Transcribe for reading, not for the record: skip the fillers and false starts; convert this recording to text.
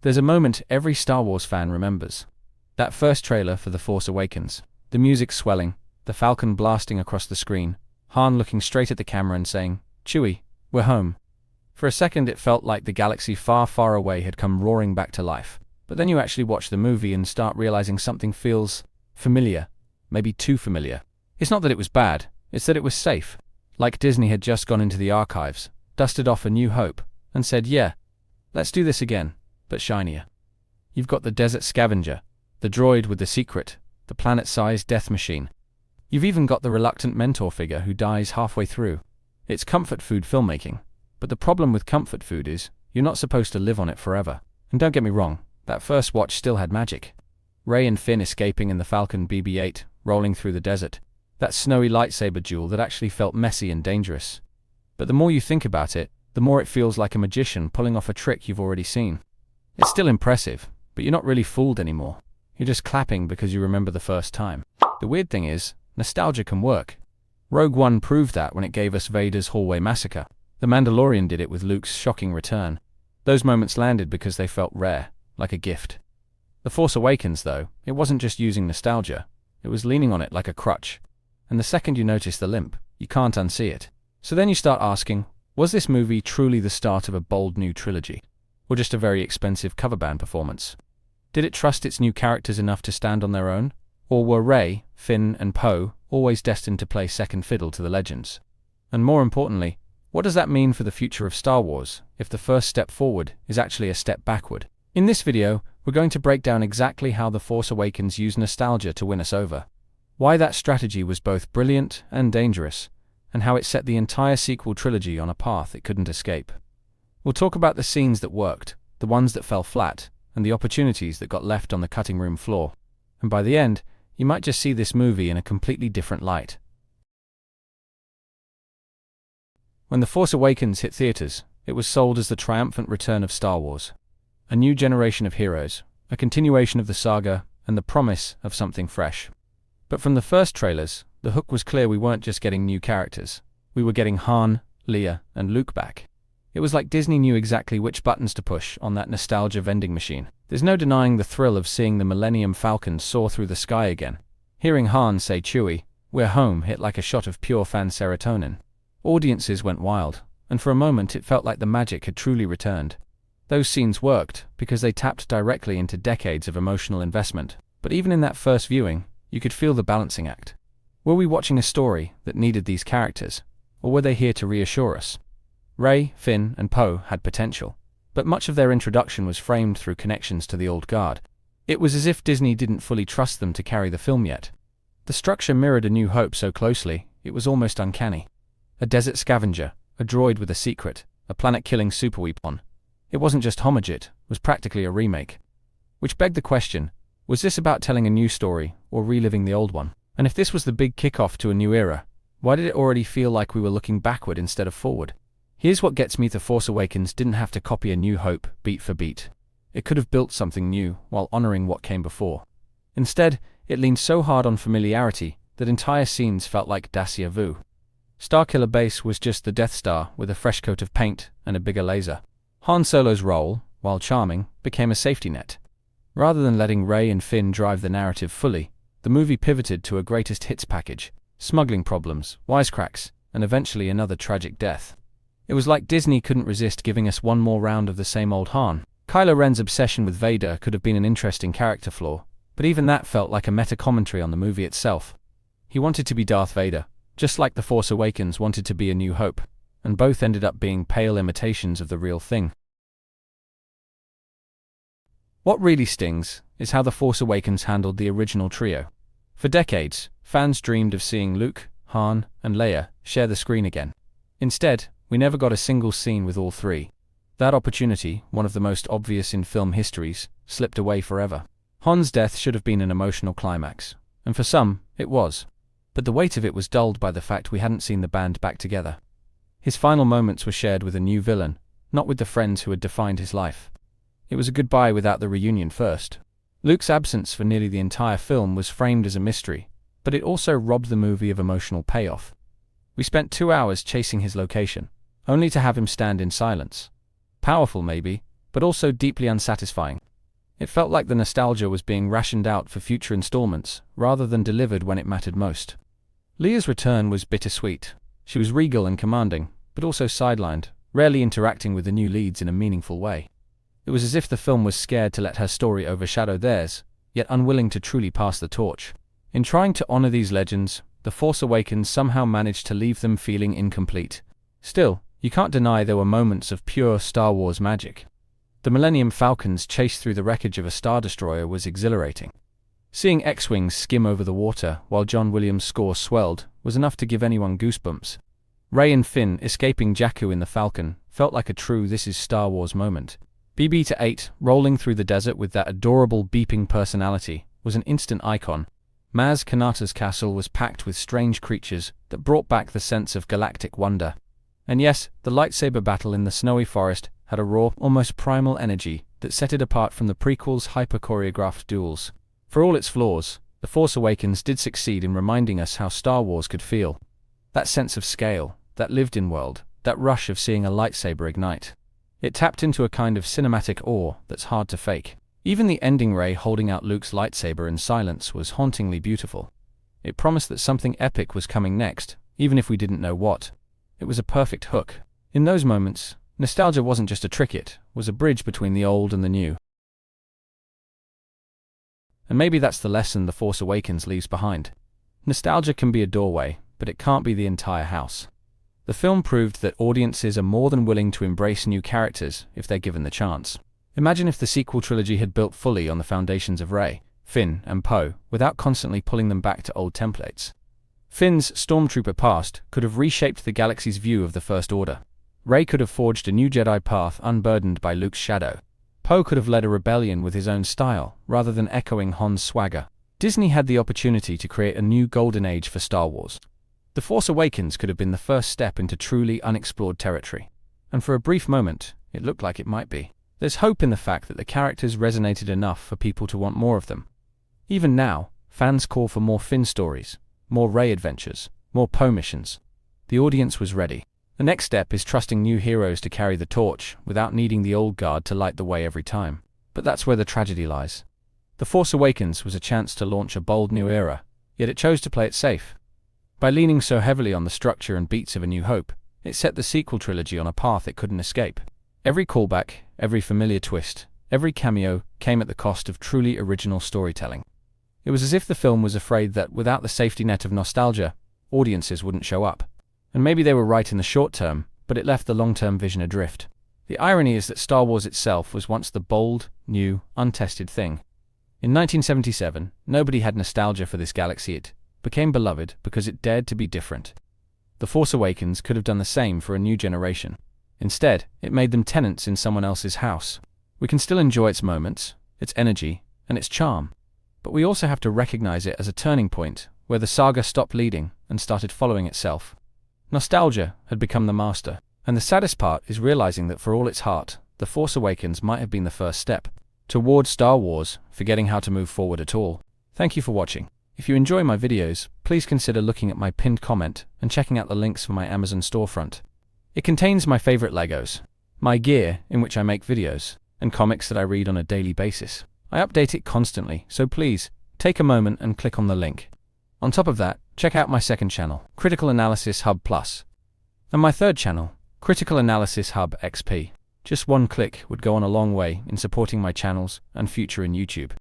There's a moment every Star Wars fan remembers. That first trailer for The Force Awakens. The music swelling, the Falcon blasting across the screen, Han looking straight at the camera and saying, "Chewie, we're home." For a second it felt like the galaxy far, far away had come roaring back to life. But then you actually watch the movie and start realizing something feels familiar, maybe too familiar. It's not that it was bad, it's that it was safe. Like Disney had just gone into the archives, dusted off A New Hope, and said, yeah, let's do this again, but shinier. You've got the desert scavenger, the droid with the secret, the planet-sized death machine. You've even got the reluctant mentor figure who dies halfway through. It's comfort food filmmaking. But the problem with comfort food is, you're not supposed to live on it forever. And don't get me wrong, that first watch still had magic. Rey and Finn escaping in the Falcon BB-8, rolling through the desert. That snowy lightsaber duel that actually felt messy and dangerous. But the more you think about it, the more it feels like a magician pulling off a trick you've already seen. It's still impressive, but you're not really fooled anymore. You're just clapping because you remember the first time. The weird thing is, nostalgia can work. Rogue One proved that when it gave us Vader's hallway massacre. The Mandalorian did it with Luke's shocking return. Those moments landed because they felt rare, like a gift. The Force Awakens, though, it wasn't just using nostalgia. It was leaning on it like a crutch. And the second you notice the limp, you can't unsee it. So then you start asking, was this movie truly the start of a bold new trilogy? Or just a very expensive cover band performance? Did it trust its new characters enough to stand on their own? Or were Rey, Finn, and Poe always destined to play second fiddle to the legends? And more importantly, what does that mean for the future of Star Wars if the first step forward is actually a step backward? In this video, we're going to break down exactly how The Force Awakens used nostalgia to win us over, why that strategy was both brilliant and dangerous, and how it set the entire sequel trilogy on a path it couldn't escape. We'll talk about the scenes that worked, the ones that fell flat, and the opportunities that got left on the cutting room floor. And by the end, you might just see this movie in a completely different light. When The Force Awakens hit theaters, it was sold as the triumphant return of Star Wars. A new generation of heroes, a continuation of the saga, and the promise of something fresh. But from the first trailers, the hook was clear. We weren't just getting new characters. We were getting Han, Leia, and Luke back. It was like Disney knew exactly which buttons to push on that nostalgia vending machine. There's no denying the thrill of seeing the Millennium Falcon soar through the sky again. Hearing Han say "Chewie, we're home" hit like a shot of pure fan serotonin. Audiences went wild, and for a moment it felt like the magic had truly returned. Those scenes worked because they tapped directly into decades of emotional investment. But even in that first viewing, you could feel the balancing act. Were we watching a story that needed these characters, or were they here to reassure us? Rey, Finn, and Poe had potential, but much of their introduction was framed through connections to the old guard. It was as if Disney didn't fully trust them to carry the film yet. The structure mirrored A New Hope so closely, it was almost uncanny. A desert scavenger, a droid with a secret, a planet-killing superweapon. It wasn't just homage, it was practically a remake. Which begged the question, was this about telling a new story, or reliving the old one? And if this was the big kickoff to a new era, why did it already feel like we were looking backward instead of forward? Here's what gets me: The Force Awakens didn't have to copy A New Hope beat for beat. It could have built something new while honoring what came before. Instead, it leaned so hard on familiarity that entire scenes felt like déjà vu. Starkiller Base was just the Death Star with a fresh coat of paint and a bigger laser. Han Solo's role, while charming, became a safety net. Rather than letting Rey and Finn drive the narrative fully, the movie pivoted to a greatest hits package: smuggling problems, wisecracks, and eventually another tragic death. It was like Disney couldn't resist giving us one more round of the same old Han. Kylo Ren's obsession with Vader could have been an interesting character flaw, but even that felt like a meta-commentary on the movie itself. He wanted to be Darth Vader, just like The Force Awakens wanted to be A New Hope, and both ended up being pale imitations of the real thing. What really stings is how The Force Awakens handled the original trio. For decades, fans dreamed of seeing Luke, Han, and Leia share the screen again. Instead, we never got a single scene with all three. That opportunity, one of the most obvious in film histories, slipped away forever. Han's death should have been an emotional climax, and for some, it was. But the weight of it was dulled by the fact we hadn't seen the band back together. His final moments were shared with a new villain, not with the friends who had defined his life. It was a goodbye without the reunion first. Luke's absence for nearly the entire film was framed as a mystery, but it also robbed the movie of emotional payoff. We spent 2 hours chasing his location, only to have him stand in silence. Powerful maybe, but also deeply unsatisfying. It felt like the nostalgia was being rationed out for future installments, rather than delivered when it mattered most. Leah's return was bittersweet. She was regal and commanding, but also sidelined, rarely interacting with the new leads in a meaningful way. It was as if the film was scared to let her story overshadow theirs, yet unwilling to truly pass the torch. In trying to honor these legends, The Force Awakens somehow managed to leave them feeling incomplete. Still, you can't deny there were moments of pure Star Wars magic. The Millennium Falcon's chase through the wreckage of a Star Destroyer was exhilarating. Seeing X-Wings skim over the water while John Williams' score swelled was enough to give anyone goosebumps. Rey and Finn escaping Jakku in the Falcon felt like a true "this is Star Wars" moment. BB-8 rolling through the desert with that adorable beeping personality was an instant icon. Maz Kanata's castle was packed with strange creatures that brought back the sense of galactic wonder. And yes, the lightsaber battle in the snowy forest had a raw, almost primal energy that set it apart from the prequel's hyper-choreographed duels. For all its flaws, The Force Awakens did succeed in reminding us how Star Wars could feel. That sense of scale, that lived-in world, that rush of seeing a lightsaber ignite. It tapped into a kind of cinematic awe that's hard to fake. Even the ending, Rey holding out Luke's lightsaber in silence, was hauntingly beautiful. It promised that something epic was coming next, even if we didn't know what. It was a perfect hook. In those moments, nostalgia wasn't just a trick, it was a bridge between the old and the new. And maybe that's the lesson The Force Awakens leaves behind. Nostalgia can be a doorway, but it can't be the entire house. The film proved that audiences are more than willing to embrace new characters if they're given the chance. Imagine if the sequel trilogy had built fully on the foundations of Rey, Finn, and Poe, without constantly pulling them back to old templates. Finn's stormtrooper past could have reshaped the galaxy's view of the First Order. Rey could have forged a new Jedi path unburdened by Luke's shadow. Poe could have led a rebellion with his own style, rather than echoing Han's swagger. Disney had the opportunity to create a new golden age for Star Wars. The Force Awakens could have been the first step into truly unexplored territory. And for a brief moment, it looked like it might be. There's hope in the fact that the characters resonated enough for people to want more of them. Even now, fans call for more Finn stories, more Rey adventures, more Poe missions. The audience was ready. The next step is trusting new heroes to carry the torch without needing the old guard to light the way every time. But that's where the tragedy lies. The Force Awakens was a chance to launch a bold new era, yet it chose to play it safe. By leaning so heavily on the structure and beats of A New Hope, it set the sequel trilogy on a path it couldn't escape. Every callback, every familiar twist, every cameo came at the cost of truly original storytelling. It was as if the film was afraid that without the safety net of nostalgia, audiences wouldn't show up. And maybe they were right in the short term, but it left the long-term vision adrift. The irony is that Star Wars itself was once the bold, new, untested thing. In 1977, nobody had nostalgia for this galaxy. It became beloved because it dared to be different. The Force Awakens could have done the same for a new generation. Instead, it made them tenants in someone else's house. We can still enjoy its moments, its energy, and its charm. But we also have to recognize it as a turning point, where the saga stopped leading and started following itself. Nostalgia had become the master, and the saddest part is realizing that for all its heart, The Force Awakens might have been the first step toward Star Wars forgetting how to move forward at all. Thank you for watching. If you enjoy my videos, please consider looking at my pinned comment and checking out the links for my Amazon storefront. It contains my favorite Legos, my gear in which I make videos, and comics that I read on a daily basis. I update it constantly, so please, take a moment and click on the link. On top of that, check out my second channel, Critical Analysis Hub Plus, and my third channel, Critical Analysis Hub XP. Just one click would go on a long way in supporting my channels and future in YouTube.